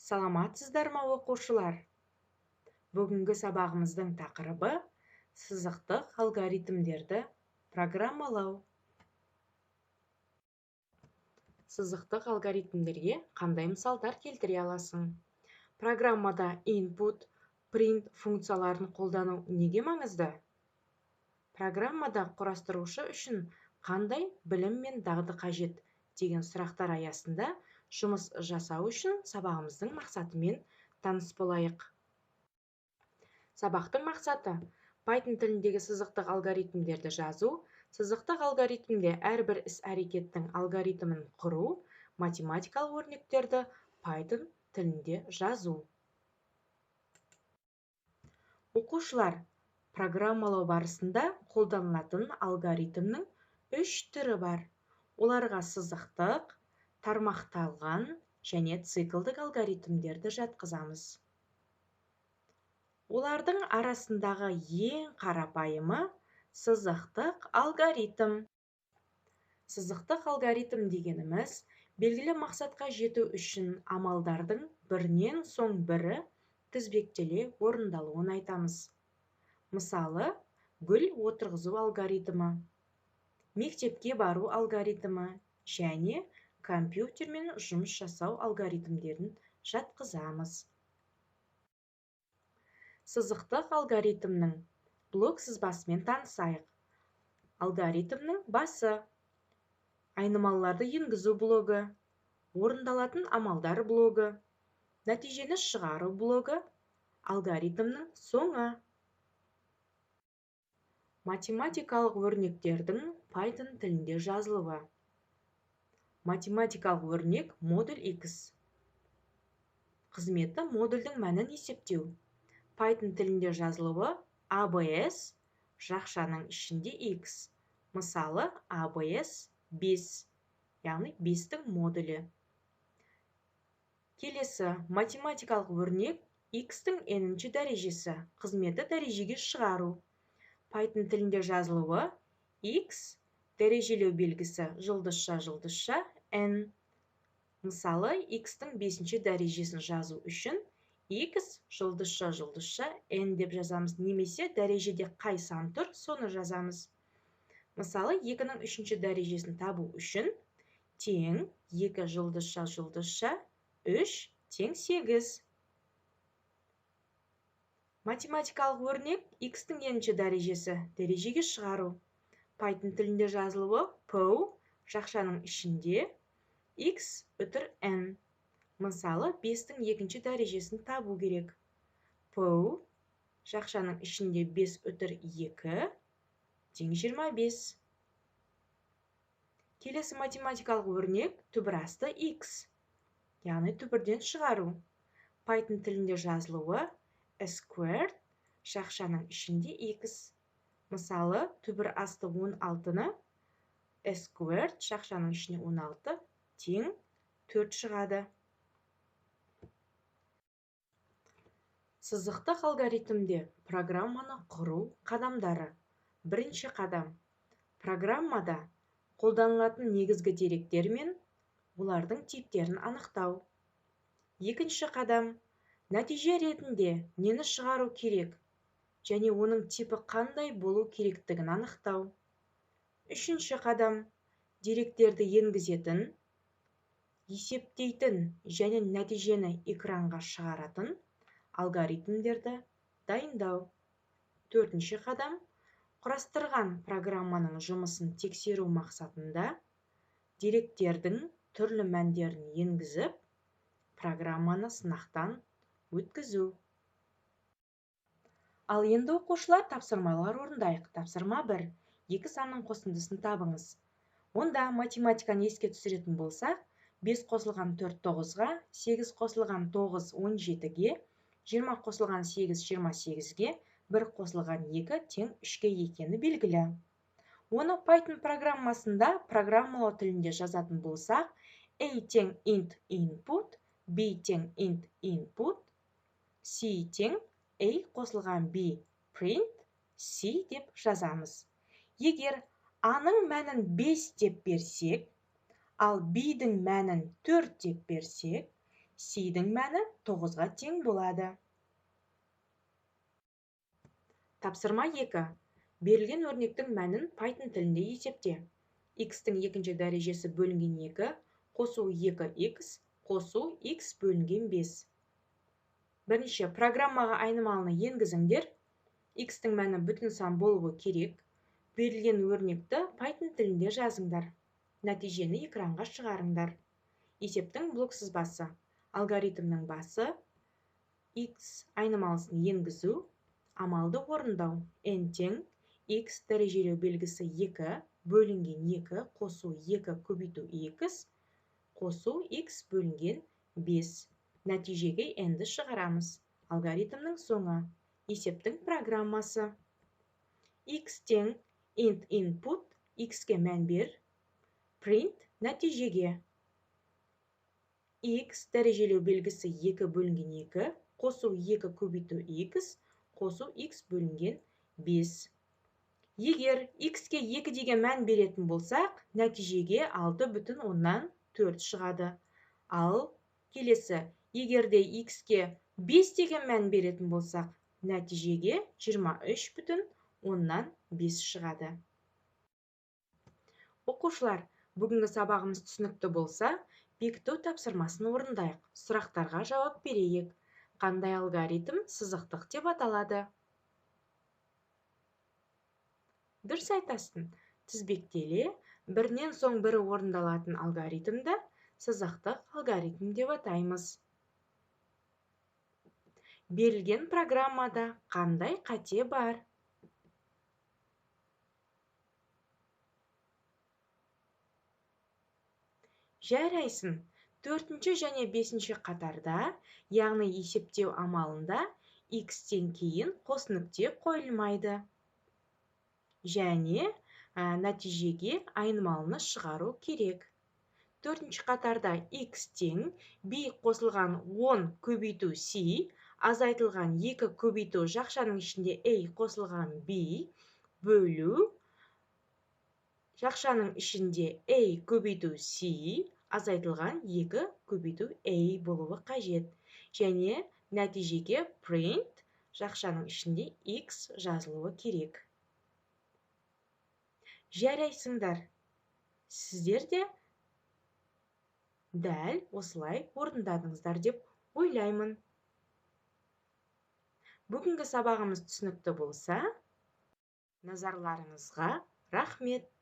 Саламатсыздар ма оқушылар? Бүгінгі сабағымыздың тақырыбы сызықтық алгоритмдерді программалау. Сызықтық алгоритмдерге қандай мысалдар келтіре аласың? Программада input, print функцияларын қолдану неге маңызды? Программада құрастырушы үшін қандай білім мен дағды қажет деген сұрақтар аясында жұмыс жасау үшін сабағымыздың мақсатымен таныс болайық. Сабақтың мақсаты Python тіліндегі сызықтық алгоритмдерді жазу, сызықтық алгоритмде әрбір іс-әрекеттің алгоритмін құру, математикалық өрнектерді Python тілінде жазу. Оқушылар, программалау барысында қолданылатын алгоритмнің 3 түрі бар. Оларға сызықтық, тармақталған және циклдік алгоритмдерді жатқызамыз. Олардың арасындағы ең қарапайымы сызықтық алгоритм. Сызықтық алгоритм дегеніміз белгілі мақсатқа жету үшін амалдардың бірінен соң бірі тізбектеле орындалуын айтамыз. Мысалы, гүл отырғызу алгоритмі, мектепке бару алгоритмі және компьютермен жұмыс жасау алгоритмдерін жатқызамыз. Сызықтық алгоритмнің блок сызбасымен танысайық. Алгоритмнің басы, айнымалыларды енгізу блогы, орындалатын амалдар блогы, нәтижені шығару блогы, алгоритмнің соңы. Математикалық өрнектердің Python тілінде жазылуы. Математикалық өрнек модуль X. Қызметі модульдің мәнін есептеу. Python тілінде жазылуы ABS жақшаның ішінде X. Мысалы, ABS 5, яғни 5-тің модулі. Келесі математикалық өрнек X-тің n-ші дәрежесі, қызметі дәрежеге шығару. Python тілінде жазылуы X дәрежелеу белгісі жұлдызша n. Мысалы, X-тің 5-ші дәрежесін жазу үшін X жұлдызша n деп жазамыз, немесе дәрежеде қай сан тұр, соны жазамыз. Мысалы, 2-ның 3-ші дәрежесін табу үшін тең 2 жұлдызша 3 тең 8. Математикалық өрнек X-тің n-ші дәрежесі дәрежеге шығару. Python тілінде жазылуы POW жақшаның ішінде X өтір n. Мысалы, 5-тің 2-ші дәрежесін табу керек. POW жақшаның ішінде 5 өтір 2 тең 25. Келесі математикалық өрнек түбірасты X, яғни түбірден шығару. Python тілінде жазылуы squared жақшаның ішінде X. Мысалы, түбір асты 16-ны squared жақшаның ішіне 16 тең 4 шығады. Сызықтық алгоритмде программаны құру қадамдары. Бірінші қадам. Программада қолданылатын негізгі деректер мен олардың типтерін анықтау. Екінші қадам. Нәтиже ретінде нені шығару керек және оның типі қандай болу керектігін анықтау. Үшінші қадам. Деректерді енгізетін, есептейтін және нәтижені экранға шығаратын алгоритмдерді дайындау. Төртінші қадам. Құрастырған программаның жұмысын тексеру мақсатында деректердің түрлі мәндерін енгізіп, программаны сынақтан өткізу. Ал енді оқушылар тапсырмалар орындайық. Тапсырма 1. 2 санның қосындысын табыңыз. Онда математиканы еске түсіретін болсақ, 5 қосылған 4 9-ға, 8 қосылған 9 17-ге, 20 қосылған 8 28-ге, 1 қосылған 2 тең 3-ге екені белгілі. Оны Python программасында программалау тілінде жазатын болсақ, a тең int input, b тең int input, c тең a қосылған b print, c деп жазамыз. Егер a-ның мәнін 5 деп берсек, ал b-дің мәнін 4 деп берсек, c-дің мәні 9-ға тең болады. Тапсырма 2. Берілген өрнектің мәнін Python тілінде есепте. X-тің екінші дәрежесі бөлінген 2, қосу 2x, қосу x бөлінген 5. Бірінші, программаға айнымалыны енгізіңдер. X-тің мәні бүтін сан болуы керек. Берілген өрнекті Python тілінде жазыңдар. Нәтижені экранға шығарыңдар. Есептің блок сызбасы. Алгоритмнің басы. X айнымалысын енгізу. Амалды орындау. N тең X дәрежелеу белгісі 2 бөлінген 2 қосу 2 көбейту x қосу x бөлінген 5. Нәтижеге n-ді шығарамыз. Алгоритмнің соңы. Есептің программасы. X тең int input, x-ке мән бер, print нәтижеге. X дәрежелеу белгісі 2 бөлінген 2, қосу 2 көбейту x, қосу x бөлінген 5. Егер x-ке 2 деген мән беретін болсақ, нәтижеге 6,4 шығады. Ал келесі, егерде x-ке 5 деген мән беретін болсақ, нәтижеге 23,5 шығады. Оқушылар, бүгінгі сабағымыз түсінікті болса, бекіту тапсырмасын орындайық. Сұрақтарға жауап берейік. Қандай алгоритм сызықтық деп аталады? Дұрыс айтасың. Тізбектеле, бірінен соң бірі орындалатын алгоритмді сызықтық алгоритм деп атаймыз. Берілген программада қандай қате бар? Жарайсын. 4-ші және 5-ші қатарда, яғни есептеу амалында x-тен кейін қос нүкте қойылмайды. Және нәтижеге айнымалыны шығару керек. 4-ші қатарда x тең b қосылған 10 көбейту c, азайтылған 2 көбейту жақшаның ішінде a қосылған b бөлу жақшаның ішінде a көбейту c, азайтылған 2 көбейту a болуы қажет. Және нәтижеге print жақшаның ішінде x жазылуы керек. Жарайсыңдар. Сіздер де дәл осылай орындадыңыздар деп ойлаймын. Бүгінгі сабағымыз түсінікті болса, назарларыңызға рахмет.